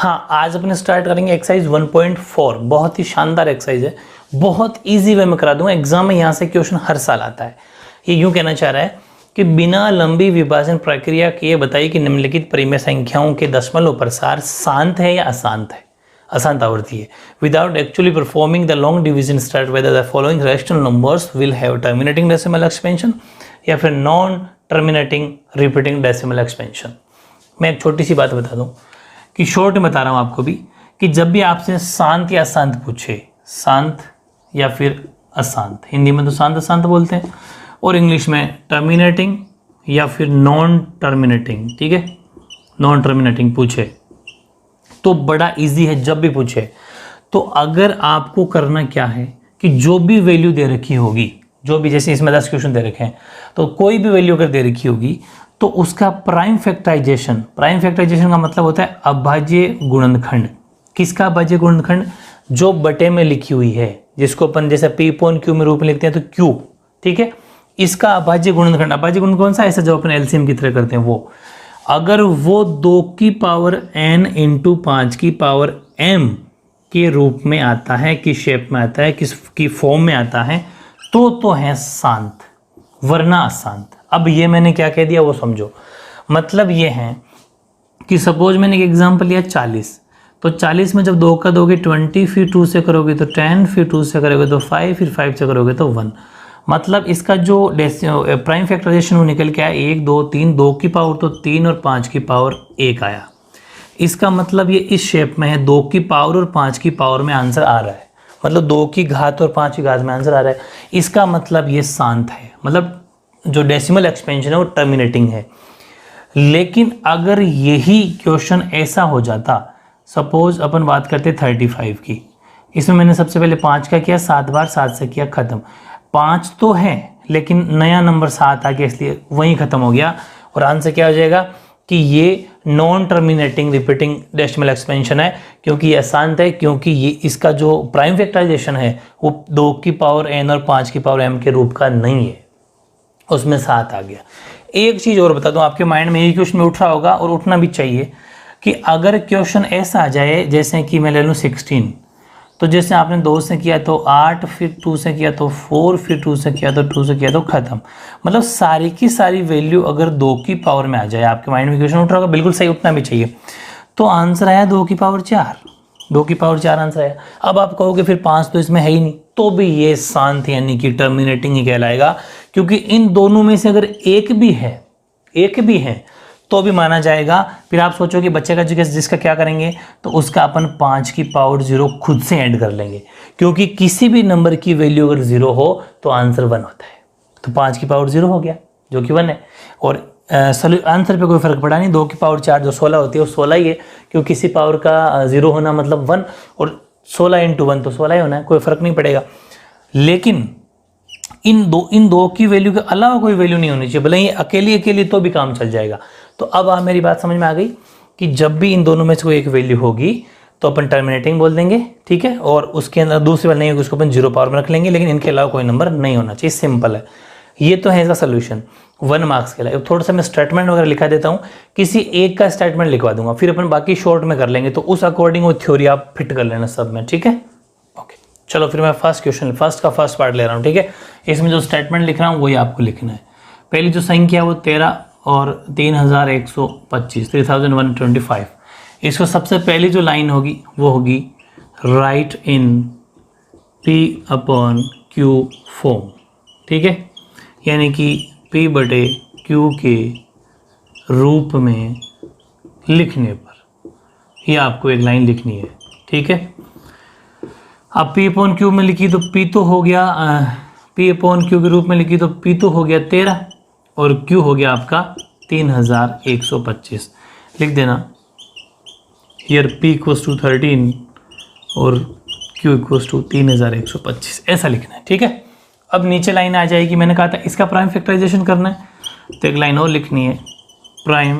हाँ, आज अपने स्टार्ट करेंगे एक्सरसाइज 1.4। बहुत ही शानदार एक्सरसाइज है, बहुत इजी वे में करा दूंगा। एग्जाम में यहाँ से क्वेश्चन हर साल आता है। ये यूँ कहना चाह रहा है कि बिना लंबी विभाजन प्रक्रिया के ये बताइए कि निम्नलिखित परिमेय संख्याओं के दशमलव प्रसार शांत है या अशांत है, अशांत आवृत्ति है। Without actually performing the long division start whether the following rational numbers will have terminating decimal expansion या फिर non terminating repeating decimal expansion. मैं एक छोटी सी बात बता दूं कि शॉर्ट में बता रहा हूं आपको भी कि जब भी आपसे शांत या अशांत पूछे, शांत या फिर अशांत, हिंदी में तो शांत अशांत बोलते हैं और इंग्लिश में टर्मिनेटिंग या फिर नॉन टर्मिनेटिंग, ठीक है, नॉन टर्मिनेटिंग पूछे तो बड़ा इजी है। जब भी पूछे तो अगर आपको करना क्या है कि जो भी वैल्यू दे रखी होगी, जो भी, जैसे इसमें 10 क्वेश्चन दे रखे हैं तो कोई भी वैल्यू अगर दे रखी होगी तो उसका प्राइम फैक्टराइजेशन, प्राइम फैक्टराइजेशन का मतलब होता है अभाज्य गुणनखंड। किसका अभाज्य गुणनखंड? जो बटे में लिखी हुई है, जिसको अपन जैसे पी अपॉन क्यू में रूप में लिखते हैं तो क्यू, ठीक है, इसका अभाज्य गुणनखंड। अभाज्य गुणनखंड कौन सा? ऐसा जो अपन एलसीएम की तरह करते हैं वो, अगर वो 2 की पावर n इंटू 5 की पावर m के रूप में आता है, किस शेप में आता है, किसकी फॉर्म में आता है तो है शांत, वरना अशांत। अब ये मैंने क्या कह दिया वो समझो। मतलब ये है कि सपोज मैंने एक एग्जांपल लिया 40, तो 40 में जब 2 का दोगे 20, फिर 2 से करोगे तो 10, फिर 2 से करोगे तो 5, फिर 5 से करोगे तो 1। मतलब इसका जो प्राइम फैक्टराइजेशन वो निकल के आया 1 2 3, 2 की पावर तो 3 और 5 की पावर 1 आया। इसका मतलब ये इस शेप में है, 2 की पावर और 5 की पावर में आंसर आ रहा है, मतलब 2 की घात और 5 की घात में आंसर आ रहा है। इसका मतलब ये शांत है, मतलब जो डेसिमल एक्सपेंशन है वो टर्मिनेटिंग है। लेकिन अगर यही क्वेश्चन ऐसा हो जाता, सपोज अपन बात करते 35 की, इसमें मैंने सबसे पहले 5 का किया, 7 बार 7 से किया, खत्म। 5 तो है लेकिन नया नंबर 7 आ गया, इसलिए वहीं खत्म हो गया और आंसर क्या हो जाएगा कि ये non terminating repeating decimal expansion है, क्योंकि ये अशांत है, क्योंकि ये इसका जो प्राइम फैक्टराइजेशन है वो 2 की पावर n और 5 की पावर m के रूप का नहीं है, उसमें 7 आ गया। एक चीज़ और बता दूं, आपके माइंड में यही क्वेश्चन उठ रहा होगा और उठना भी चाहिए कि अगर क्वेश्चन ऐसा आ जाए जैसे कि मैं ले लूँ 16, तो जैसे आपने 2 से किया तो 8, फिर 2 से किया तो 4, फिर 2 से किया तो 2 से किया तो खत्म। मतलब सारी की सारी वैल्यू अगर 2 की पावर में आ जाए, आपके माइंड में क्वेश्चन उठ रहा होगा, बिल्कुल सही, उठना भी चाहिए। तो आंसर आया 2 की पावर 4, 2 की पावर 4 आंसर आया। अब आप कहोगे फिर 5 तो इसमें है ही नहीं, तो भी ये शांत यानी कि टर्मिनेटिंग ही कहलाएगा, क्योंकि इन दोनों में से अगर एक भी है तो भी माना जाएगा। फिर आप सोचोगे बच्चे का जिसका क्या करेंगे, तो उसका अपन 5 की पावर 0 खुद से ऐड कर लेंगे, क्योंकि किसी भी नंबर की वैल्यू अगर 0 हो तो आंसर 1 होता है। तो 5 की पावर 0 हो गया जो कि 1 है, और आंसर पे कोई फर्क पड़ा नहीं। 2 की पावर 4 जो 16 होती है वो 16 ही है, क्योंकि किसी पावर का 0 होना मतलब 1, और 16 इंटू 1 तो 16 ही होना है, कोई फर्क नहीं पड़ेगा। लेकिन इन दो की वैल्यू के अलावा कोई वैल्यू नहीं होनी चाहिए, भले ही अकेली तो भी काम चल जाएगा। तो अब मेरी बात समझ में आ गई कि जब भी इन दोनों में से कोई एक वैल्यू होगी तो अपन टर्मिनेटिंग बोल देंगे, ठीक है, और उसके अंदर दूसरी वाली नहीं होगी उसको अपन 0 पावर में रख लेंगे, लेकिन इनके अलावा कोई नंबर नहीं होना चाहिए। सिंपल है, ये तो है इसका सोल्यूशन 1 मार्क्स के लिए। थोड़ा सा मैं स्टेटमेंट वगैरह लिखा देता हूँ, किसी एक का स्टेटमेंट लिखवा दूंगा, फिर अपन बाकी शॉर्ट में कर लेंगे, तो उस अकॉर्डिंग वो थ्योरी आप फिट कर लेना सब में, ठीक है। ओके, चलो फिर मैं फर्स्ट पार्ट ले रहा हूँ, ठीक है। इसमें जो स्टेटमेंट लिख रहा हूँ वही आपको लिखना है। पहली जो संख्या वो 13 और 3125, 3125। इसको सबसे पहली जो लाइन होगी वो होगी राइट इन P अपॉन Q फॉर्म, ठीक है, यानी कि P बटे Q के रूप में लिखने पर ये आपको एक लाइन लिखनी है, ठीक है। अब P अपॉन Q में लिखी तो P तो हो गया, P अपॉन Q के रूप में लिखी तो P तो हो गया 13 और Q हो गया आपका 3125। लिख देना हियर P इक्वल्स टू 13 और Q इक्वल्स टू 3125, ऐसा लिखना है, ठीक है। अब नीचे लाइन आ जाएगी, मैंने कहा था इसका प्राइम फैक्टराइजेशन करना है, तो एक लाइन और लिखनी है, प्राइम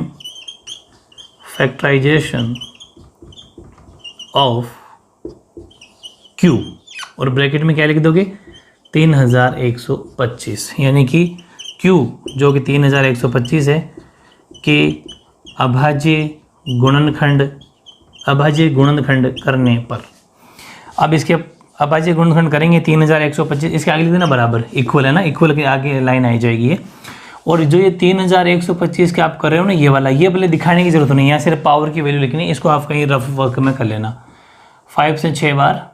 फैक्टराइजेशन ऑफ Q, और ब्रैकेट में क्या लिख दोगे 3125, यानी कि Q जो कि 3125 है के अभाज्य गुणनखंड अभाज्य गुणनखंड करने पर। अब इसके अभाज्य गुणनखंड करेंगे 3125, इसके आगे लिख देना बराबर, इक्वल है ना, इक्वल के आगे लाइन आई जाएगी ये। और जो ये 3125 के आप कर रहे हो ना, ये वाला, ये भले दिखाने की जरूरत नहीं है, यहाँ सिर्फ पावर की वैल्यू लिखनी है, इसको आप कहीं रफ वर्क में कर लेना। 5 से 6 बार,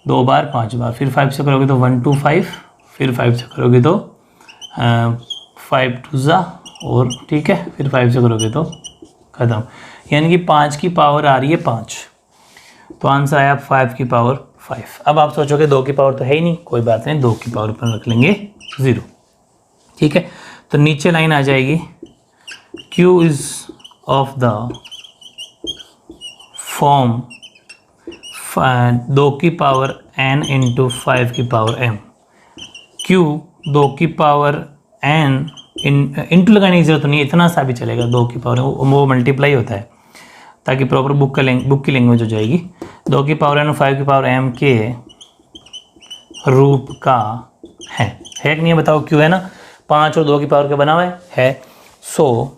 2 बार, 5 बार, फिर 5 से करोगे तो 1 2 5, फिर 5 से करोगे तो 5 2 जा, और ठीक है, फिर 5 से करोगे तो ख़त्म। यानी कि 5 की पावर आ रही है 5, तो आंसर आया 5 की पावर 5। अब आप सोचोगे 2 की पावर तो है ही नहीं, कोई बात नहीं, 2 की पावर पर रख लेंगे 0, ठीक है। तो नीचे लाइन आ जाएगी, Q is of the form 2 की पावर n इंटू 5 की पावर m। Q 2 की पावर n इंटू लगाने की जरूरत नहीं है, इतना सा भी चलेगा, 2 की पावर वो मल्टीप्लाई होता है ताकि प्रॉपर बुक की लैंग्वेज हो जाएगी। 2 की पावर n और 5 की पावर m के रूप का है कि नहीं है, बताओ। क्यों है ना, 5 और 2 की पावर का बना हुआ है। सो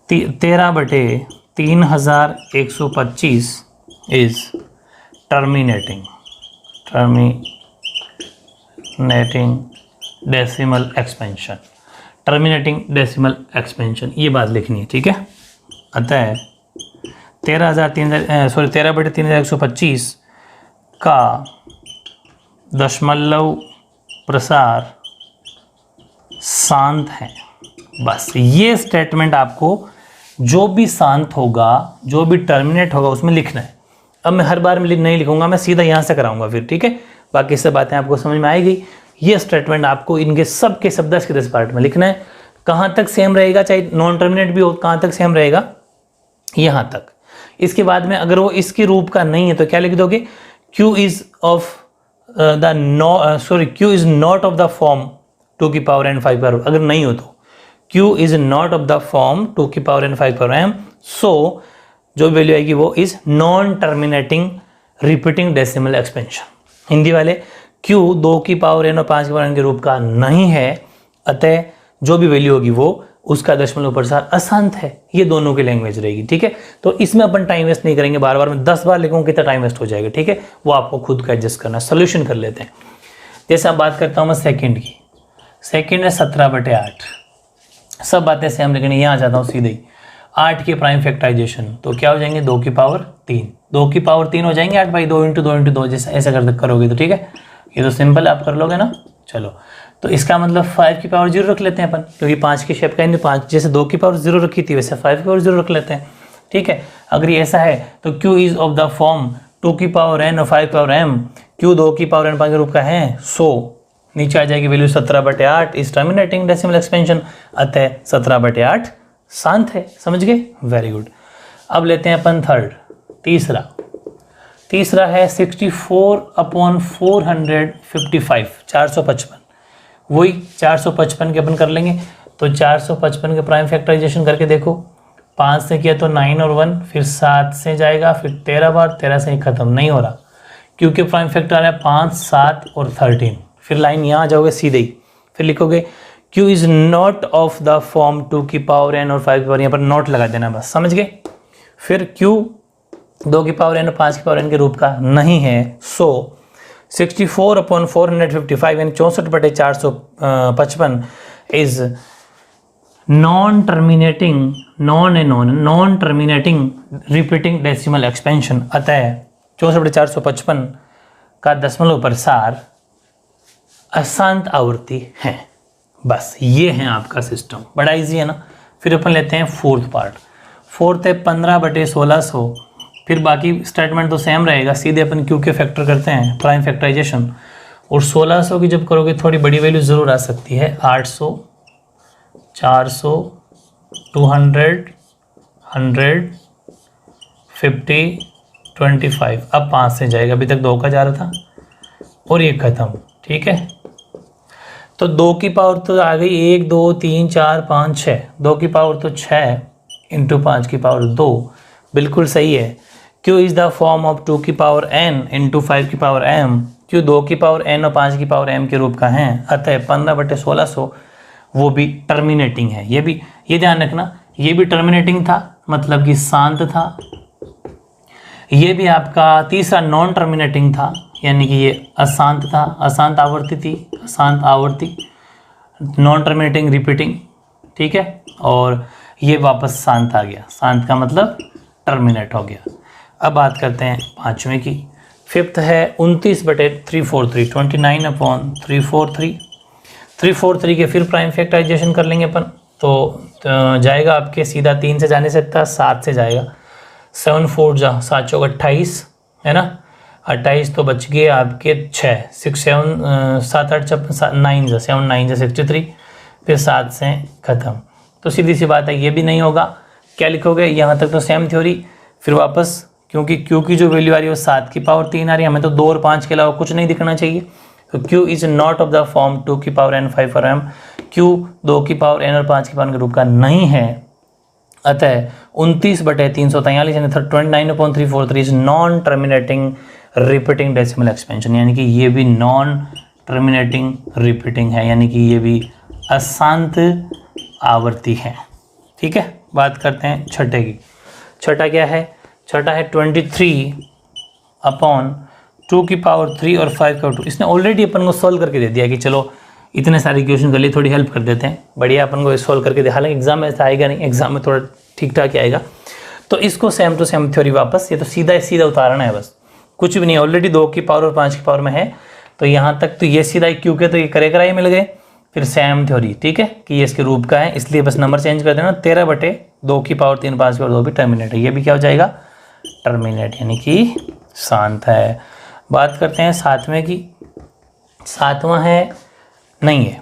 13/3125 is terminating decimal expansion. Terminating decimal expansion, ये बात लिखनी है, ठीक है। अतः 13/3125 का दशमलव प्रसार शांत है। बस ये स्टेटमेंट आपको जो भी शांत होगा, जो भी टर्मिनेट होगा, उसमें लिखना है। अब मैं हर बार में नहीं लिखूंगा, मैं सीधा यहाँ से कराऊंगा फिर, ठीक है। बाकी सब बातें आपको समझ में आएगी। ये स्टेटमेंट आपको इनके सब के सब 10 के 10 पार्ट में लिखना है। कहाँ तक सेम रहेगा, चाहे नॉन टर्मिनेट भी हो, कहाँ तक सेम रहेगा, यहाँ तक। इसके बाद में अगर वो इसके रूप का नहीं है तो क्या लिख दोगे, Q is not of the form 2 की पावर n 5 पावर। अगर नहीं हो तो Q is not of the form 2 की पावर n 5 पावर m। सो जो वैल्यू आएगी वो is non terminating repeating decimal expansion. Hindi वाले, Q 2 की पावर n और 5 की पावर n के रूप का नहीं है, अतः जो भी वैल्यू होगी वो उसका दशमलव प्रसार अशांत है। ये दोनों की लैंग्वेज रहेगी, ठीक है। तो इसमें अपन टाइम वेस्ट नहीं करेंगे, बार बार में 10 बार लिखूंगा कितना टाइम वेस्ट हो जाएगा, ठीक है। वो आपको खुद का एडजस्ट करना है। सोल्यूशन कर लेते हैं। जैसे अब बात करता हूँ मैं सेकंड की। सेकंड है 17/8। सब बातें सेम लिखनी। यहाँ जाता हूँ सीधे ही 8 के प्राइम फैक्टराइजेशन, तो क्या हो जाएंगे 2 की पावर 3। 2 की पावर 3 हो जाएंगे 8/2 इंटू 2 इंटू 2, जैसे ऐसा करोगे तो ठीक है। ये तो सिंपल आप कर लोगे ना। चलो, तो इसका मतलब 5 की पावर 0 रख लेते हैं अपन, क्योंकि 5 की शेप का है। 5 जैसे 2 की पावर 0 रखी थी, वैसे 5 की पावर 0 रख लेते हैं, ठीक है। अगर ये ऐसा है तो Q is of the form 2 की पावर n और 5 की पावर m। Q 2 की पावर n 5 के रूप का है। सो नीचे आ जाएगी value 17/8 is terminating decimal expansion. अतः 17/8 शांत है। समझ गए, वेरी गुड। अब लेते हैं अपन थर्ड, तीसरा है 64/455, 455। वही 455 के अपन कर लेंगे। तो 455 के प्राइम फैक्टराइजेशन करके देखो। 5 से किया तो 9 और 1, फिर 7 से जाएगा, फिर 13 बार, 13 से ही खत्म नहीं हो रहा, क्योंकि प्राइम फैक्टर आ रहा है 5, 7 और 13। फिर लाइन यहाँ आ जाओगे सीधे ही, फिर लिखोगे Q is not of the form 2 की पावर n और 5 की पावर, यहाँ पर नॉट लगा देना बस, समझ गए। फिर Q 2 की पावर n और 5 की पावर n के रूप का नहीं है। सो 64/455 यानी 64/455 is non terminating repeating decimal expansion. अतः 64/455 का दशमलव प्रसार अशांत आवृत्ति है। बस ये है आपका सिस्टम, बड़ा इजी है ना। फिर अपन लेते हैं फोर्थ पार्ट। फोर्थ है 15/1600। फिर बाकी स्टेटमेंट तो सेम रहेगा, सीधे अपन क्यू के फैक्टर करते हैं, प्राइम फैक्टराइजेशन। और 1600 की जब करोगे थोड़ी बड़ी वैल्यू ज़रूर आ सकती है, 800, 400, 200, 100, 50, 25। अब 5 से जाएगा, अभी तक 2 का जा रहा था और ये खत्म, ठीक है। तो 2 की पावर तो आ गई 1, 2, 3, 4, 5, 6। 2 की पावर तो 6 इंटू 5 की पावर 2, बिल्कुल सही है। Q is the form of 2 की पावर n इंटू 5 की पावर m। Q 2 की पावर n और 5 की पावर m के रूप का है। अतः 15/1600 वो भी टर्मिनेटिंग है। ये ध्यान रखना, ये भी टर्मिनेटिंग था मतलब कि शांत था। ये भी आपका तीसरा नॉन टर्मिनेटिंग था, यानी कि ये अशांत था, अशांत आवर्ती थी, अशांत आवर्ती, नॉन टर्मिनेटिंग रिपीटिंग, ठीक है। और ये वापस शांत आ गया, शांत का मतलब टर्मिनेट हो गया। अब बात करते हैं पांचवें की। फिफ्थ है 29/343, 29/343, 343 के फिर प्राइम फैक्टराइजेशन कर लेंगे अपन, तो जाएगा आपके सीधा 3 से जाने से 7 से जाएगा, 7 4 जा 7 चौक 28 है ना, 28 तो बच गए आपके 6 6 7 7 8 9 जा 7 9 जा 63, फिर 7 से ख़त्म। तो सीधी सी बात है ये भी नहीं होगा। क्या लिखोगे, यहाँ तक तो सेम थ्योरी, फिर वापस क्योंकि क्यू की जो वैल्यू आ रही है वो 7 की पावर 3 आ रही है, हमें तो 2 और 5 के अलावा कुछ नहीं दिखना चाहिए। तो Q is not of the form 2 की पावर n 5 और m, Q 2 की पावर n और 5 की पावर के रूप का नहीं है। अतः 29/343 यानी 29/343 is non terminating repeating decimal expansion, यानी कि ये भी नॉन टर्मिनेटिंग रिपीटिंग है, यानी कि ये भी अशांत आवर्ती है। ठीक है, बात करते हैं छठे की। छठा क्या है, छठा है 23/2 की पावर 3 और 5 का 2। इसने ऑलरेडी अपन को सॉल्व करके दे दिया कि चलो इतने सारे क्वेश्चन कर लिए, थोड़ी हेल्प कर देते हैं, बढ़िया अपन को सॉल्व करके दे। हालांकि एग्जाम में ऐसा आएगा नहीं, एग्जाम में थोड़ा ठीक ठाक ही आएगा। तो इसको सेम टू सेम थ्योरी वापस, ये तो सीधा उतारना है बस, कुछ भी नहीं, ऑलरेडी 2 की पावर और 5 की पावर में है, तो यहाँ तक तो ये सीधा क्यू के तो ये करेगा ही मिल गए। फिर सेम थ्योरी, ठीक है, कि ये इसके रूप का है, इसलिए बस नंबर चेंज कर देना। 13/2 की पावर 3 5 की पावर 2 भी टर्मिनेट है, ये भी क्या हो जाएगा, टर्मिनेट, यानी कि शांत है। बात करते हैं सातवें की। सातवां है, नहीं है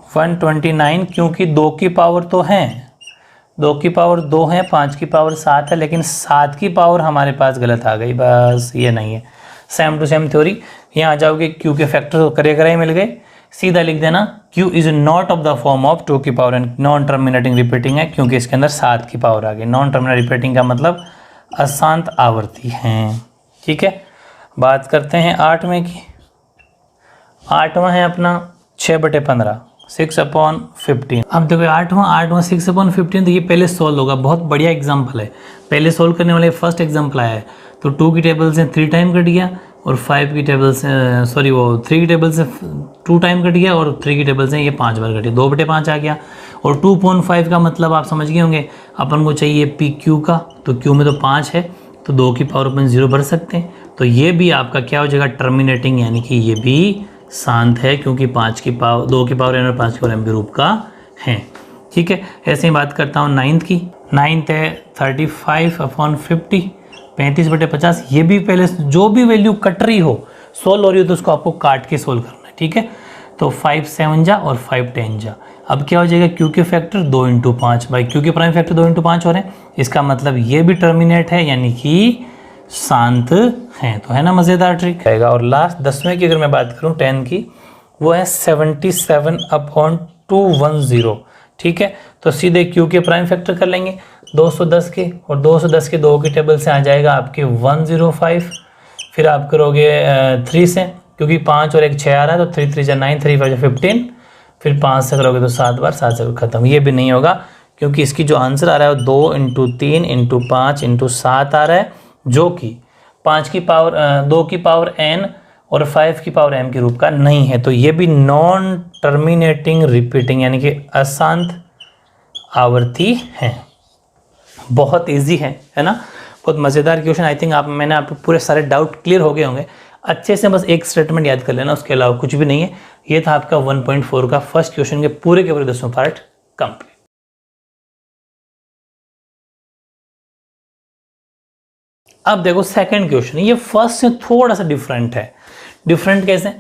129, क्योंकि 2 की पावर तो है, 2 की पावर 2 है, 5 की पावर 7 है, लेकिन 7 की पावर हमारे पास गलत आ गई, बस ये नहीं है। सेम टू सेम थ्योरी, यहाँ आ जाओगे, क्यू के फैक्टर करेगा ही मिल गए, सीधा लिख देना Q is not of the form of 2 की power n, non terminating repeating है, क्योंकि इसके अंदर 7 की पावर आ गई। नॉन टर्मिनेटिंग रिपीटिंग का मतलब अशांत आवर्ती हैं। ठीक है, बात करते हैं आठवें की। आठवां है अपना 6/15, 6/15। अब देखो आठवां 6/15, तो ये पहले सोल्व होगा, बहुत बढ़िया एग्जाम्पल है, पहले सोल्व करने वाले फर्स्ट एग्जाम्पल आया है। तो 2 की टेबल से 3 टाइम कट गया, और 5 की टेबल से 3 की टेबल से 2 टाइम कट गया, और 3 की टेबल से ये 5 बार कट गया, 2/5 आ गया। और 2.5 का मतलब आप समझ गए होंगे, अपन को चाहिए पी क्यू का, तो क्यू में तो 5 है, तो 2 की पावर अपन 0 भर सकते हैं, तो ये भी आपका क्या हो जाएगा, टर्मिनेटिंग, यानी कि ये भी शांत है, क्योंकि 5 की पावर 2 की पावर n और 5 की पावर m के रूप का है। ठीक है, ऐसे ही बात करता हूँ नाइन्थ की। नाइन्थ है 35/50, 35/50। ये भी पहले जो भी वैल्यू कट रही हो, सोल्व हो रही हो, तो उसको आपको काट के सोल्व करना है। ठीक है, तो 5 7 जा और 5 10 जा। अब क्या हो जाएगा, क्यू के फैक्टर 2 × 5, भाई क्यू के प्राइम फैक्टर 2 × 5 हो रहे हैं, इसका मतलब ये भी टर्मिनेट है, यानी कि शांत है। तो है ना मज़ेदार ट्रिक रहेगा। और लास्ट 10वें की अगर मैं बात करूँ 10 की, वो है 77/210। ठीक है, तो सीधे क्यू के प्राइम फैक्टर कर लेंगे 210 के, और 210 के 2 की टेबल से आ जाएगा आपके 105। फिर आप करोगे 3 से, क्योंकि 5 और 1 6 आ रहा है, तो 3 3 9, 3 5 15। फिर 5 से करोगे तो 7 बार, 7 से खत्म। ये भी नहीं होगा, क्योंकि इसकी जो आंसर आ रहा है वो 2 × 3 × 5 × 7 आ रहा है, जो कि 5 की पावर 2 की पावर n और 5 की पावर m के रूप का नहीं है। तो ये भी नॉन टर्मिनेटिंग रिपीटिंग, यानी कि अशांत आवर्ती है। बहुत इजी है ना, बहुत मज़ेदार क्वेश्चन। आई थिंक मैंने आपको पूरे सारे डाउट क्लियर हो गए होंगे अच्छे से। बस एक स्टेटमेंट याद कर लेना, उसके अलावा कुछ भी नहीं है। ये था आपका 1.4 का फर्स्ट क्वेश्चन के पूरे 10वें पार्ट कंप्लीट। अब देखो सेकंड क्वेश्चन, ये फर्स्ट से थोड़ा सा डिफरेंट है। डिफरेंट कैसे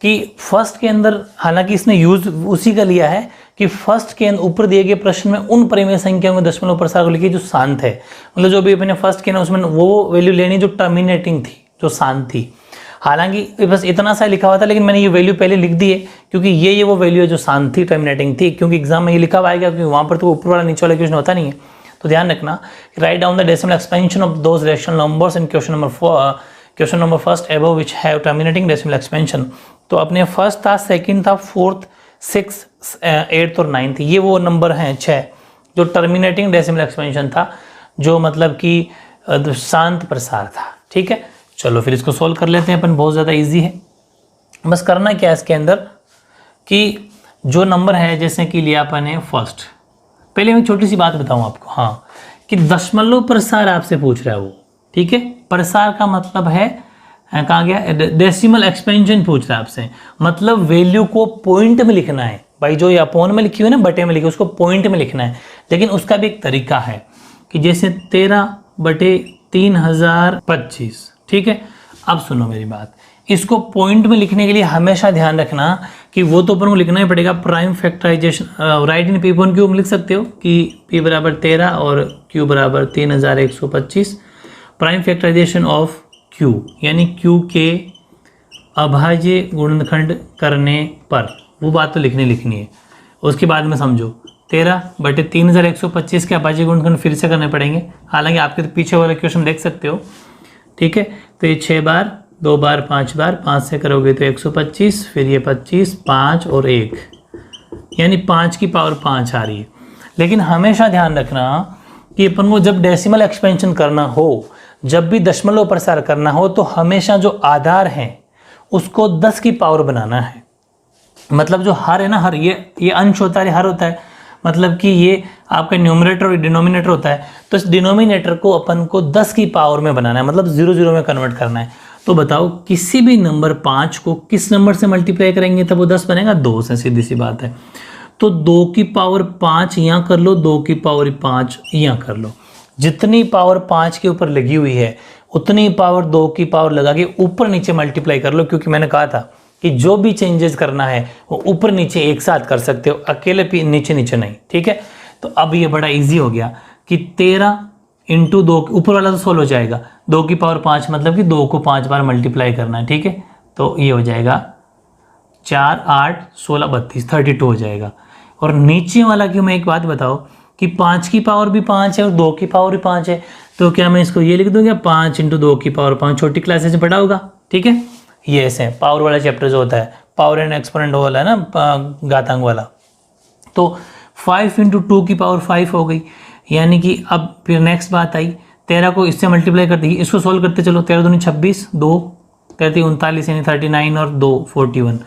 कि फर्स्ट के अंदर, हालांकि इसने यूज उसी का लिया है कि फर्स्ट के अंदर ऊपर दिए गए प्रश्न में उन परिमेय संख्याओं के दशमलव प्रसार को लिखिए जो शांत है। मतलब जो भी अपने फर्स्ट के ना, उसमें वो वैल्यू लेनी जो टर्मिनेटिंग थी, जो शांत थी। हालांकि बस इतना सा लिखा हुआ था, लेकिन मैंने ये वैल्यू पहले लिख दी है, क्योंकि ये वो वैल्यू है जो शांत थी, टर्मिनेटिंग थी। क्योंकि एग्जाम में ये लिखा हुआ आएगा, क्योंकि वहाँ पर तो ऊपर वाला नीचे वाला क्वेश्चन होता नहीं है। तो ध्यान रखना, write down the decimal expansion of those rational numbers in question number first above which have terminating decimal expansion. तो अपने फर्स्ट था, सेकंड था, फोर्थ, 6, 8 और 9 थी। ये वो नंबर हैं 6 जो टर्मिनेटिंग डेसिमल एक्सपेंशन था, जो मतलब कि शांत प्रसार था। ठीक है, चलो फिर इसको सोल्व कर लेते हैं अपन, बहुत ज़्यादा इजी है। बस करना क्या है इसके अंदर कि जो नंबर है जैसे कि लिया अपन ने फर्स्ट, पहले मैं छोटी सी बात बताऊं आपको, हाँ, कि दशमलव प्रसार आपसे पूछ रहा है वो। ठीक है, प्रसार का मतलब है कहाँ गया, डेसिमल एक्सपेंशन पूछ रहा है आपसे, मतलब वैल्यू को पॉइंट में लिखना है भाई। जो ये अपॉन में लिखी हुई है ना, बटे में लिखी, उसको पॉइंट में लिखना है। लेकिन उसका भी एक तरीका है कि जैसे 13/3025। ठीक है, अब सुनो मेरी बात, इसको पॉइंट में लिखने के लिए हमेशा ध्यान रखना कि वो तो अपन को लिखना ही पड़ेगा prime factorisation. Right in P upon Q में लिख सकते हो कि p बराबर 13 और q बराबर 3125। प्राइम फैक्टराइजेशन ऑफ q यानी q के अभाज्य गुणनखंड करने पर, वो बात तो लिखनी है। उसके बाद में समझो 13/3125 के अभाज्य गुणनखंड फिर से करने पड़ेंगे, हालांकि आपके तो पीछे वाला क्वेश्चन देख सकते हो। ठीक है, तो ये 6 बार, 2 बार, 5 बार, 5 से करोगे तो 125, फिर ये 25, 5 और 1, यानी 5 की पावर 5 आ रही है। लेकिन हमेशा ध्यान रखना कि अपन को जब डेसिमल एक्सपेंशन करना हो, जब भी दशमलव प्रसार करना हो, तो हमेशा जो आधार है उसको 10 की पावर बनाना है। मतलब जो हर है ना, हर ये अंश होता है, हर होता है, मतलब कि ये आपका न्यूमरेटर और डिनोमिनेटर होता है। तो इस डिनोमिनेटर को अपन को 10 की पावर में बनाना है, मतलब 0 0 में कन्वर्ट करना है। तो बताओ किसी भी नंबर 5 को किस नंबर से मल्टीप्लाई करेंगे तब वो 10 बनेगा? 2 से, सीधी सी बात है। तो 2 की पावर 5 यहाँ कर लो, 2 की पावर 5 यहाँ कर लो। जितनी पावर 5 के ऊपर लगी हुई है उतनी पावर 2 की पावर लगा के ऊपर नीचे मल्टीप्लाई कर लो, क्योंकि मैंने कहा था कि जो भी चेंजेस करना है वो ऊपर नीचे एक साथ कर सकते हो, अकेले नीचे नीचे नहीं। ठीक है, तो अब ये बड़ा इजी हो गया कि 13 इंटू 2, ऊपर वाला तो सोल्व हो जाएगा, 2 की पावर 5 मतलब कि 2 को 5 बार मल्टीप्लाई करना है। ठीक है, तो ये हो जाएगा 4 8 16 32, 32 हो जाएगा। और नीचे वाला की मैं एक बात बताओ कि 5 की पावर भी 5 है और 2 की पावर भी 5 है, तो क्या मैं इसको ये लिख दूंगा 5 इंटू 2 की पावर 5, छोटी क्लासेस में पढ़ा होगा। ठीक है, ये ऐसे पावर वाला चैप्टर जो होता है, पावर एंड एक्सपोनेंट वाला है ना, घातांक वाला। तो 5 इंटू 2 की पावर 5 हो गई, यानी कि अब फिर नेक्स्ट बात आई, 13 को इससे मल्टीप्लाई कर दी, इसको सोल्व करते चलो, 13 दूनी 26, 2 33 39 यानी 39 और 2 41।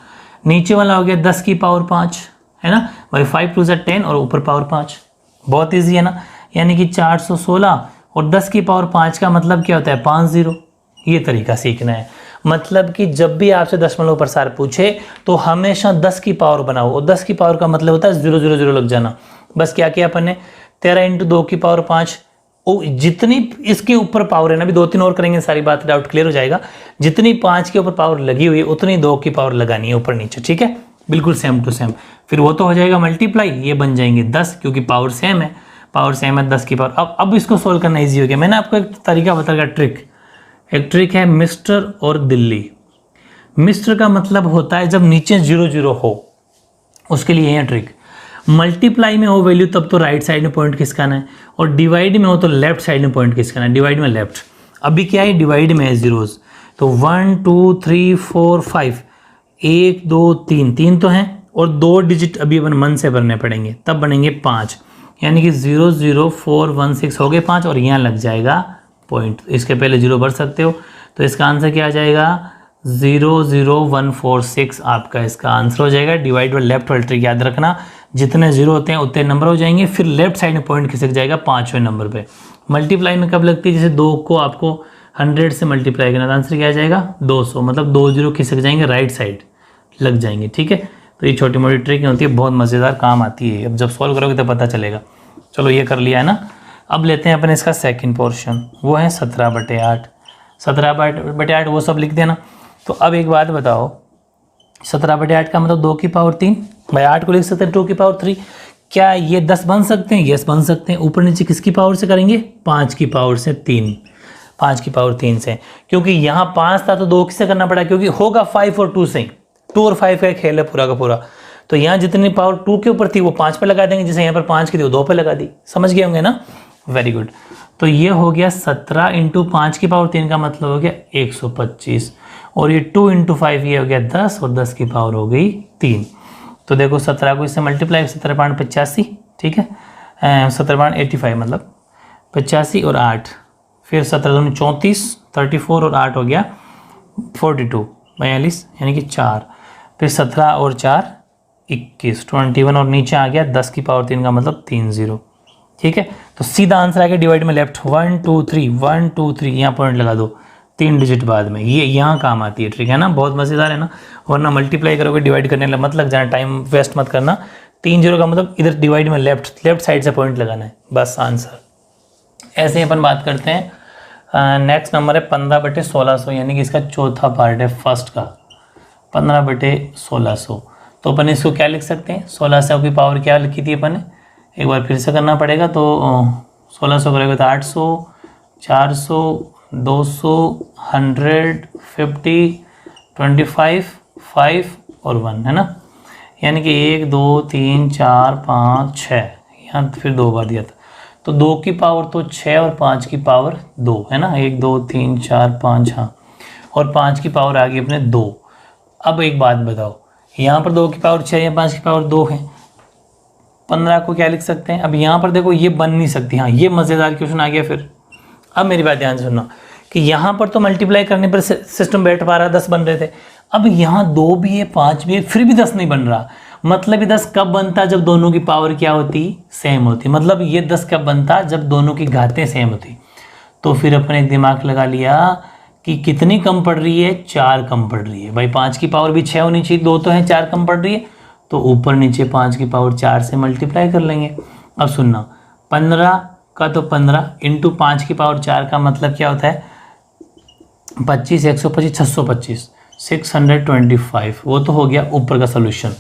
नीचे वाला हो गया 10 की पावर 5, है ना भाई, 5 2 10 और ऊपर पावर 5। बहुत ईजी है ना, यानी कि 416 और 10 की पावर 5 का मतलब क्या होता है 50। ये तरीका सीखना है, मतलब कि जब भी आपसे दशमलव प्रसार पूछे तो हमेशा 10 की पावर बनाओ, और 10 की पावर का मतलब होता है 0 0 0 लग जाना। बस क्या किया अपन ने, 13 इंटू 2 की पावर 5, जितनी इसके ऊपर पावर है ना, अभी 2 3 और करेंगे सारी बात डाउट क्लियर हो जाएगा। जितनी 5 के ऊपर पावर लगी हुई है उतनी 2 की पावर लगानी है ऊपर नीचे। ठीक है, बिल्कुल सेम टू सेम। फिर वो तो हो जाएगा मल्टीप्लाई, ये बन जाएंगे 10, क्योंकि पावर सेम है, पावर सेम है 10 की पावर। अब इसको सोल्व करना ईजी हो गया। मैंने आपको एक तरीका बताया, ट्रिक, एक ट्रिक है मिस्टर और दिल्ली। मिस्टर का मतलब होता है जब नीचे 0 0 हो, उसके लिए है ट्रिक। मल्टीप्लाई में हो वैल्यू तब तो राइट साइड में पॉइंट खिसकाना है, और डिवाइड में हो तो लेफ्ट साइड में पॉइंट खिसकाना है, डिवाइड में लेफ्ट। अभी क्या है, डिवाइड में है जीरोस, तो 1 2 3 4 5, 1 2 3 3 तो हैं, और 2 डिजिट अभी अपन मन से भरने पड़ेंगे, तब बनेंगे 5, यानी कि 0 0 4 1 6 हो गए 5, और यहाँ लग जाएगा पॉइंट। इसके पहले 0 भर सकते हो, तो इसका आंसर क्या आ जाएगा 0 0 1 4 6 आपका इसका आंसर हो जाएगा। डिवाइड बाय लेफ्ट वाली ट्रिक याद रखना, जितने 0 होते हैं उतने नंबर हो जाएंगे, फिर लेफ्ट साइड में पॉइंट खिसक जाएगा 5वें नंबर पे। मल्टीप्लाई में कब लगती है, जैसे 2 को आपको 100 से मल्टीप्लाई करना, तो आंसर क्या आ जाएगा 200, मतलब 2 0 खिसक जाएंगे, राइट साइड लग जाएंगे। ठीक है, तो ये छोटी मोटी ट्रिक होती है, बहुत मज़ेदार काम आती है। अब जब सॉल्व करोगे तो पता चलेगा। चलो ये कर लिया है ना, अब लेते हैं अपन इसका सेकंड पोर्शन, वो है 17/8। 17/8 वो सब लिख देना। तो अब एक बात बताओ, 17/8 का मतलब 2 की पावर 3, भाई 8 को लिख सकते हैं 2 की पावर 3। क्या ये 10 बन सकते हैं? यस बन सकते हैं। ऊपर नीचे किसकी पावर से करेंगे? 5 की पावर से 3, 5 की पावर 3 से, क्योंकि यहाँ 5 था तो 2 किससे करना पड़ा, क्योंकि होगा 5 और 2 से, 2 और 5 का खेल है पूरा का पूरा। तो यहाँ जितनी पावर 2 के ऊपर थी वो 5 पे लगा देंगे, जैसे यहाँ पर 5 की थी वो 2 पे लगा दी। समझ गए होंगे ना, वेरी गुड। तो ये हो गया 17 इंटू 5 की पावर 3 का मतलब हो गया 125, और ये 2 इंटू 5 ये हो गया 10, और 10 की पावर हो गई 3। तो देखो 17 को इससे मल्टीप्लाई, 17 5 85, ठीक है, 17 85 मतलब, 85 और 8, फिर 17 दूनी 34, 34 और 8 हो गया 42, 42 यानी कि 4, फिर 17 और 4 21, 21 और नीचे आ गया 10 की पावर 3 का मतलब 30। ठीक है, तो सीधा आंसर आ गया डिवाइड में लेफ्ट 1 2 3 1 2 3, यहाँ पॉइंट लगा दो 3 डिजिट बाद में, ये यहाँ काम आती है ट्रिक, है ना, बहुत मज़ेदार है ना। वरना मल्टीप्लाई करोगे डिवाइड करने मत लग जाना, टाइम वेस्ट मत करना। 3 0 का मतलब इधर डिवाइड में लेफ्ट साइड से पॉइंट लगाना है, बस आंसर। ऐसे ही अपन बात करते हैं। नेक्स्ट नंबर है 15/1600, यानी कि इसका चौथा पार्ट है फर्स्ट का, 15/1600। तो अपन इसको क्या लिख सकते हैं, 1600 की पावर क्या लिखी थी अपन ने, एक बार फिर से करना पड़ेगा। तो 1600 करेगा तो 800, 400, 200, 100, 50, 25, 5 और 1, है ना, यानी कि 1 2 3 4 5 6, यहाँ फिर 2 बार दिया था, तो 2 की पावर तो 6 और 5 की पावर 2, है ना, 1 2 3 4 5, हाँ, और 5 की पावर आ गई अपने 2। अब एक बात बताओ, यहाँ पर 2 की पावर 6 या 5 की पावर 2 है, 15 को क्या लिख सकते हैं। अब यहाँ पर देखो ये बन नहीं सकती, हाँ ये मज़ेदार क्वेश्चन आ गया फिर। अब मेरी बात ध्यान से सुनना कि यहाँ पर तो मल्टीप्लाई करने पर सिस्टम बैठ पा रहा, 10 बन रहे थे। अब यहाँ 2 भी है 5 भी है, फिर भी 10 नहीं बन रहा। मतलब ये 10 कब बनता, जब दोनों की पावर क्या होती, सेम होती। मतलब ये 10 कब बनता, जब दोनों की घातें सेम होती। तो फिर अपने एक दिमाग लगा लिया कि कितनी कम पड़ रही है, 4 कम पड़ रही है भाई। 5 की पावर भी 6 होनी चाहिए, 2 तो है, 4 कम पड़ रही है, तो ऊपर नीचे 5 की पावर 4 से मल्टीप्लाई कर लेंगे। अब सुनना, 15 का तो 15 इंटू 5 की पावर 4 का मतलब क्या होता है, 25, 125, 625, 625, वो तो हो गया ऊपर का सोल्यूशन।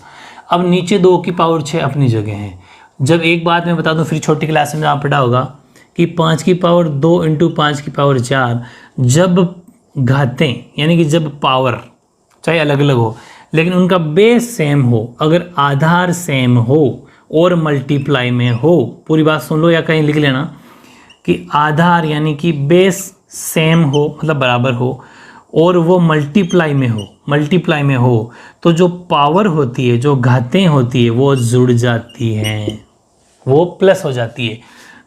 अब नीचे 2 की पावर 6 अपनी जगह है। जब एक बात मैं बता दूं, फिर छोटी क्लास में आप पढ़ा होगा कि 5 की पावर 2 इंटू 5 की पावर 4, जब घातें यानी कि जब पावर चाहे अलग अलग हो लेकिन उनका बेस सेम हो, अगर आधार सेम हो और मल्टीप्लाई में हो, पूरी बात सुन लो या कहीं लिख लेना कि आधार यानी कि बेस सेम हो मतलब बराबर हो और वो मल्टीप्लाई में हो, तो जो पावर होती है, जो घातें होती है, वो जुड़ जाती हैं, वो प्लस हो जाती है।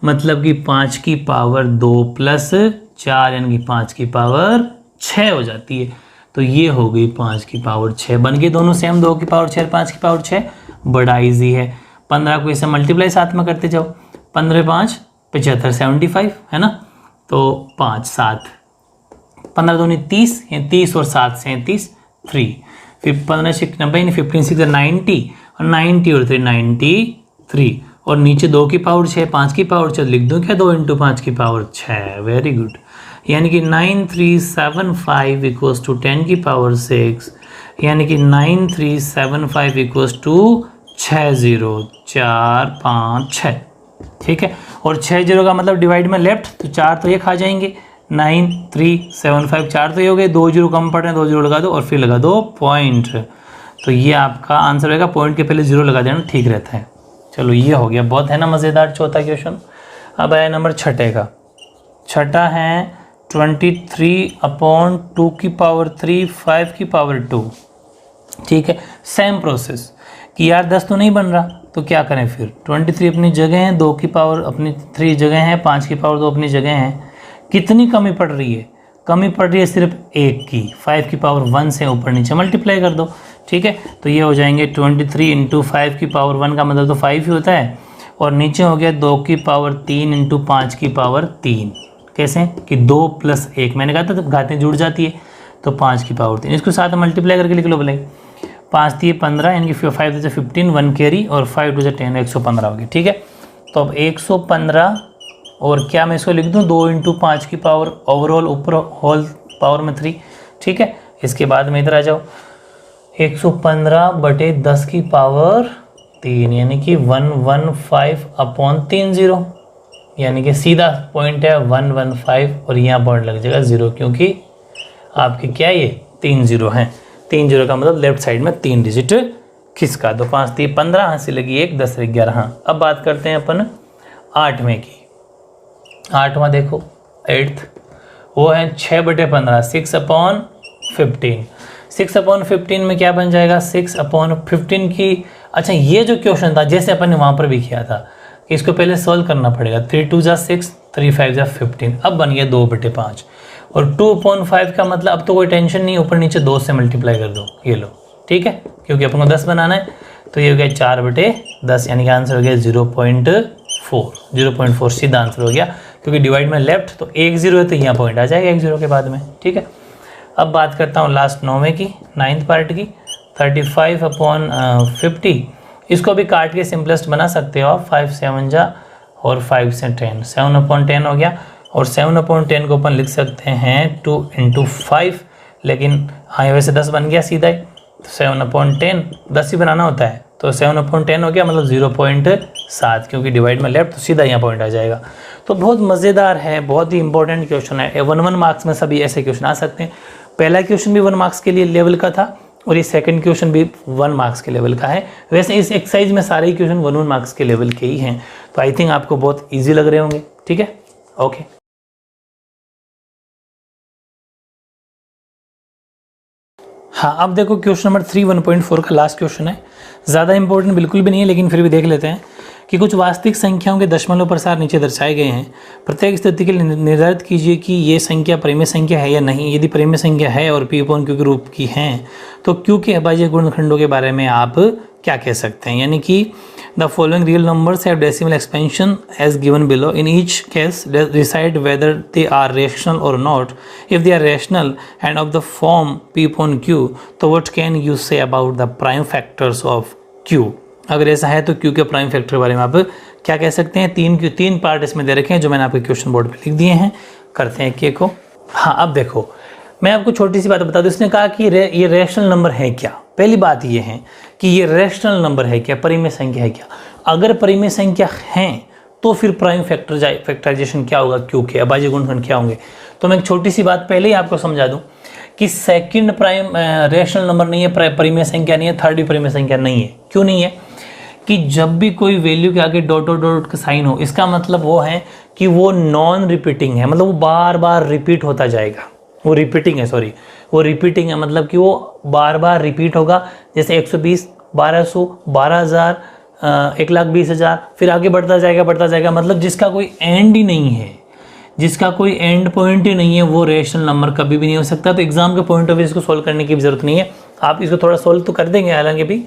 मतलब कि 5 की पावर 2 प्लस 4 यानी कि 5 की पावर 6 हो जाती है। तो ये हो गई 5 की पावर 6, बन गए दोनों सेम, 2 की पावर 6 5 की पावर 6, बड़ा इजी है। 15 को इसे मल्टीप्लाई साथ में करते जाओ, 15 5 75 75, है ना, तो 5 7, 15 दूनी 30, 30 और 7 37 3, फिर 15 6 90, 15 6 90 और 90 और 3 93, और नीचे 2 की पावर 6 5 की पावर 6 लिख दूँ क्या, 2 इंटू 5 की पावर 6, वेरी गुड, यानी कि 9375 इक्वल्स टू 10 की पावर 6, यानी कि 9375 इक्वल्स टू 6 0 4 5 6, ठीक है। और 6 0 का मतलब डिवाइड में लेफ्ट, तो 4 तो ये खा जाएंगे, 9 3 7 5, 4 तो ये हो गए, 2 0 कम पड़ रहे हैं, 2 0 लगा दो और फिर लगा दो पॉइंट। तो ये आपका आंसर रहेगा, पॉइंट के पहले 0 लगा देना, ठीक रहता है। चलो ये हो गया, बहुत है ना मज़ेदार चौथा क्वेश्चन। अब आया नंबर छठे का। छठा है 23/2 की पावर 3 5 की पावर 2, ठीक है। सेम प्रोसेस कि यार 10 तो नहीं बन रहा, तो क्या करें फिर, 23 अपनी जगह है, 2 की पावर अपनी 3 जगह है, 5 की पावर 2 अपनी जगह है। कितनी कमी पड़ रही है, कमी पड़ रही है सिर्फ 1 की, 5 की पावर 1 से ऊपर नीचे मल्टीप्लाई कर दो, ठीक है। तो ये हो जाएंगे 23 इंटू 5 की पावर 1 का मतलब तो 5 ही होता है, और नीचे हो गया 2 की पावर 3 इंटू 5 की पावर 3। कैसे कि 2 + 1, मैंने कहा था तो घातें जुड़ जाती है, तो 5 की पावर 3, इसको साथ मल्टीप्लाई करके लिख लो भले, 5 3 15 यानी कि 5 से 15, 1 कैरी और 5 2 से 10, 115 हो गई, ठीक है। तो अब 115 और क्या मैं इसको लिख दूँ, 2 इंटू 5 की पावर ओवरऑल ऊपर होल पावर में 3, ठीक है। इसके बाद में इधर आ जाओ, 115/10 की पावर 3 यानी कि 115/30, यानी कि सीधा पॉइंट है 115 और यहाँ पॉइंट लग जाएगा 0, क्योंकि आपके क्या ये 3 0 हैं। 3 0 का मतलब लेफ्ट साइड में 3 डिजिट खिसका दो, 5 3 15, हंसी लगी 1 10 11। हाँ, अब बात करते हैं अपन 8वें की। 8वां देखो 8th, वो है 6/15 6/15। 6/15 में क्या बन जाएगा, 6/15 की। अच्छा, ये जो क्वेश्चन था जैसे अपन ने वहाँ पर भी किया था, इसको पहले सॉल्व करना पड़ेगा। 3 2 जा 6, 3 5 जा 15, अब बन गया 2/5। और 2/5 का मतलब अब तो कोई टेंशन नहीं, ऊपर नीचे 2 से मल्टीप्लाई कर दो, ये लो, ठीक है, क्योंकि अपन को 10 बनाना है। तो ये हो गया 4/10, यानी कि आंसर हो गया 0.4। 0.4 सीधा आंसर हो गया, क्योंकि डिवाइड में लेफ्ट तो 1 0 है, तो यहाँ पॉइंट आ जाएगा 1 0 के बाद में, ठीक है। अब बात करता हूँ लास्ट 9वें की, 9th पार्ट की, 35/50। इसको भी काट के सिंपलेस्ट बना सकते हो आप, 5 7 जा और 5 से 10, 7/10 हो गया। और 7/10 को अपन लिख सकते हैं 2 × 5, लेकिन हाँ वैसे 10 बन गया सीधा ही, तो 7/10 10 ही बनाना होता है, तो 7/10 हो गया, मतलब 0.7, क्योंकि डिवाइड में लेफ्ट तो सीधा यहाँ पॉइंट आ जाएगा। तो बहुत मज़ेदार है, बहुत ही इंपॉर्टेंट क्वेश्चन है। 1 मार्क्स में सभी ऐसे क्वेश्चन आ सकते हैं। पहला क्वेश्चन भी 1 मार्क्स के लिए लेवल का था, और ये सेकंड क्वेश्चन भी 1 मार्क्स के लेवल का है। वैसे इस एक्सरसाइज में सारे ही क्वेश्चन 1 मार्क्स के लेवल के ही हैं, तो आई थिंक आपको बहुत ईजी लग रहे होंगे, ठीक है, ओके। हाँ, अब देखो क्वेश्चन नंबर 3 1.4 का लास्ट क्वेश्चन है। ज़्यादा इंपॉर्टेंट बिल्कुल भी नहीं है, लेकिन फिर भी देख लेते हैं कि कुछ वास्तविक संख्याओं के दशमलव प्रसार नीचे दर्शाए गए हैं। प्रत्येक स्थिति के लिए निर्धारित कीजिए कि ये संख्या परिमेय संख्या है या नहीं। यदि परिमेय संख्या है और P/Q के रूप की हैं, तो Q के अभाज्य गुणनखंडों के बारे में आप क्या कह सकते हैं। यानी कि the following real numbers have decimal expansion as given below. In each case decide whether they are rational और not. If they are rational and of the form P/Q, तो what can you say about the prime factors of Q। अगर ऐसा है तो Q के prime factor के बारे में आप क्या कह सकते हैं। 3 पार्ट इसमें दे रखे हैं, जो मैंने आपके क्वेश्चन बोर्ड पे लिख दिए हैं। करते हैं के को। हाँ, अब देखो मैं आपको छोटी सी बात बता दूं। इसने कहा कि ये रैशनल नंबर है क्या। पहली बात ये है कि ये रैशनल नंबर है क्या, परिमेय संख्या है क्या। अगर परिमेय संख्या है तो फिर प्राइम फैक्टराइजेशन क्या होगा, Q के अभाज्य गुणनखंड क्या होंगे। तो मैं एक छोटी सी बात पहले ही आपको समझा दूं कि सेकंड प्राइम रैशनल नंबर नहीं है, परिमेय संख्या नहीं है, थर्ड भी परिमेय संख्या नहीं है। क्यों नहीं है कि जब भी कोई वैल्यू के आगे डॉट डॉट डॉट का साइन हो, इसका मतलब वो है कि वो नॉन रिपीटिंग है, मतलब वो बार बार रिपीट होता जाएगा। वो रिपीटिंग है, सॉरी, वो रिपीटिंग है, मतलब कि वो बार बार रिपीट होगा। जैसे 120, 1200, 12,000, 1,20,000, फिर आगे बढ़ता जाएगा, मतलब जिसका कोई एंड ही नहीं है, जिसका कोई एंड पॉइंट ही नहीं है, वो रैशनल नंबर कभी भी नहीं हो सकता। तो एग्जाम के पॉइंट ऑफ व्यू इसको सोल्व करने की भी जरूरत नहीं है, आप इसको थोड़ा सोल्व तो कर देंगे हालांकि भी।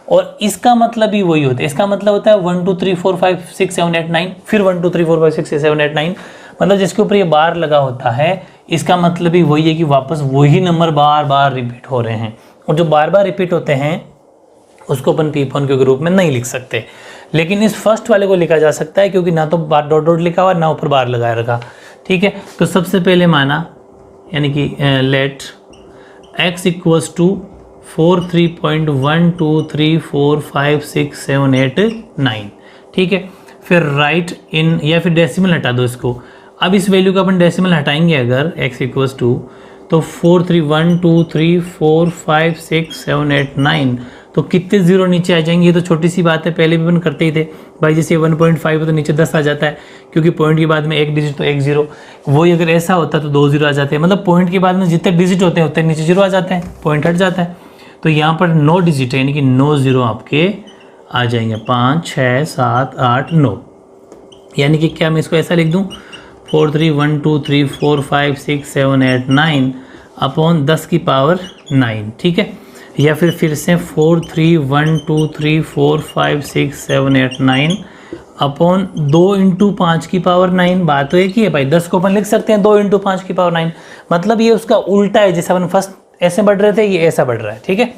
और इसका मतलब ही वही होता है, इसका मतलब होता है 1 2 3 4 5 6 7 8 9, फिर 1 2 3 4 5 6 7 8 9, मतलब जिसके ऊपर ये बार लगा होता है, इसका मतलब ही वही है कि वापस वही नंबर बार बार रिपीट हो रहे हैं। और जो बार बार रिपीट होते हैं उसको अपन P/Q के रूप में नहीं लिख सकते, लेकिन इस फर्स्ट वाले को लिखा जा सकता है, क्योंकि ना तो बार डॉट डॉट लिखा हुआ ना ऊपर बार लगाया रखा, ठीक है। तो सबसे पहले माना, यानी कि लेट x इक्वल्स टू 43.123456789, ठीक है। फिर राइट इन, या फिर डेसिमल हटा दो इसको। अब इस वैल्यू का अपन डेसिमल हटाएंगे अगर x इक्वल्स टू, तो 4312345678 तो कितने जीरो नीचे आ जाएंगे। ये तो छोटी सी बात है, पहले भी अपन करते ही थे भाई। जैसे 1.5 है तो नीचे 10 आ जाता है, क्योंकि पॉइंट के बाद में एक डिजिट तो एक जीरो। वही अगर ऐसा होता तो 2 जीरो आ जाते हैं, मतलब पॉइंट के बाद में जितने डिजिट होते हैं उतने नीचे जीरो आ जाते हैं, पॉइंट हट जाता है। तो यहाँ पर 9 डिजिट है, यानी कि 9 जीरो आपके आ जाएंगे, 5 6 7 8 9। यानी कि क्या मैं इसको ऐसा लिख दूँ, 4312345678 अपॉन 10 की पावर 9, ठीक है। या फिर से 4312345678 अपॉन 2 × 5 की पावर 9। बात तो एक ही है भाई, 10 को अपन लिख सकते हैं 2 × 5 की पावर 9, मतलब ये उसका उल्टा है। जैसे अपन फर्स्ट ऐसे बढ़ रहे थे, ये ऐसा बढ़ रहा है, ठीक है।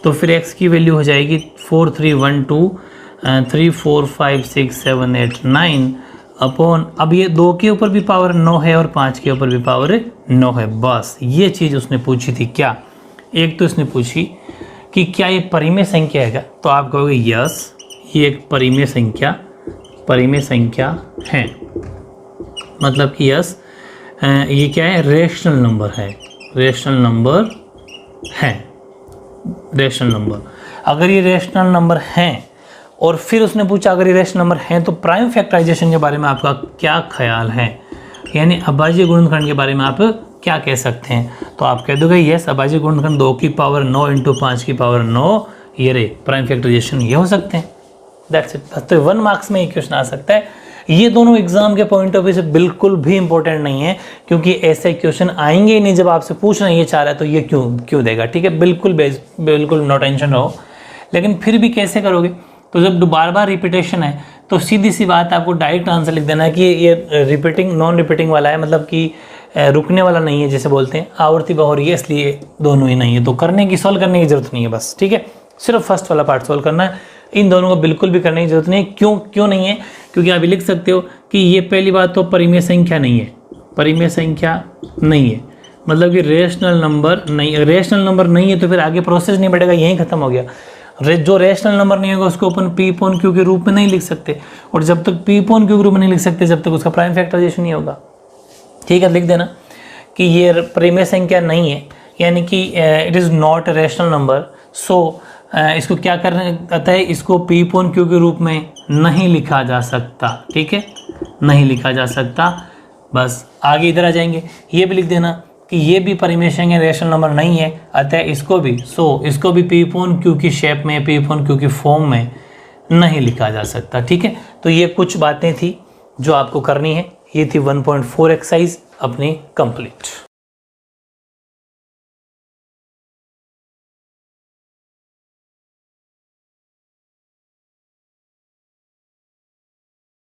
तो फिर x की वैल्यू हो जाएगी 4312345678 अपॉन, अब ये 2 के ऊपर भी पावर 9 है और 5 के ऊपर भी पावर 9 है। बस ये चीज़ उसने पूछी थी क्या। एक तो इसने पूछी कि क्या ये परिमेय संख्या है क्या, तो आप कहोगे यस, ये एक परिमेय संख्या है, मतलब कि यस ये क्या है, रेशनल नंबर है, रेशनल नंबर। अगर ये रेशनल नंबर है, और फिर उसने पूछा अगर ये रेशनल नंबर है तो प्राइम फैक्टराइजेशन के बारे में आपका क्या ख्याल है, यानी अभाज्य गुणनखंड के बारे में आप क्या कह सकते हैं। तो आप कह दोगे यस, अभाज्य गुणनखंड 2 की पावर 9 × 5 की पावर 9, ये रे प्राइम फैक्टराइजेशन ये हो सकते हैं, दैट्स इट। तो 1 मार्क्स में ये क्वेश्चन आ सकता है। ये दोनों एग्जाम के पॉइंट ऑफ व्यू से बिल्कुल भी इंपॉर्टेंट नहीं है, क्योंकि ऐसे क्वेश्चन आएंगे ही नहीं। जब आपसे पूछना ये चाह रहा है तो ये क्यों देगा, ठीक है। बिल्कुल नो टेंशन रहो। लेकिन फिर भी कैसे करोगे, तो जब बार बार रिपीटेशन है तो सीधी सी बात आपको डायरेक्ट आंसर लिख देना है कि ये रिपीटिंग नॉन रिपीटिंग वाला है, मतलब कि रुकने वाला नहीं है, जैसे बोलते हैं आवर्ती बहुरी है, इसलिए दोनों ही नहीं है। तो सॉल्व करने की जरूरत नहीं है बस, ठीक है। सिर्फ फर्स्ट वाला पार्ट सॉल्व करना है, इन दोनों को बिल्कुल भी करने की जरूरत नहीं है। क्यों नहीं है, क्योंकि आप लिख सकते हो कि ये पहली बात तो परिमेय संख्या नहीं है, परिमेय संख्या नहीं है, मतलब कि रेशनल नंबर नहीं है। रेशनल नंबर नहीं है तो फिर आगे प्रोसेस नहीं बढ़ेगा, यहीं खत्म हो गया। जो रेशनल नंबर नहीं होगा उसको अपन पी अपॉन क्यू के रूप में नहीं लिख सकते, और जब तक पी अपॉन क्यू के रूप में नहीं लिख सकते जब तक उसका प्राइम फैक्टराइजेशन नहीं होगा, ठीक है। लिख देना कि ये परिमेय संख्या नहीं है, यानी कि it is not rational number. So इसको क्या करना कहता है, इसको पी अपॉन क्यू के रूप में नहीं लिखा जा सकता, ठीक है, नहीं लिखा जा सकता। बस आगे इधर आ जाएंगे, ये भी लिख देना कि ये भी परिमेय संख्या रेशनल नंबर नहीं है, अतः इसको भी इसको भी पी अपॉन क्यू की शेप में, पी अपॉन क्यू की फॉर्म में नहीं लिखा जा सकता, ठीक है। तो ये कुछ बातें थी जो आपको करनी है। ये थी 1.4 एक्सरसाइज अपनी कंप्लीट।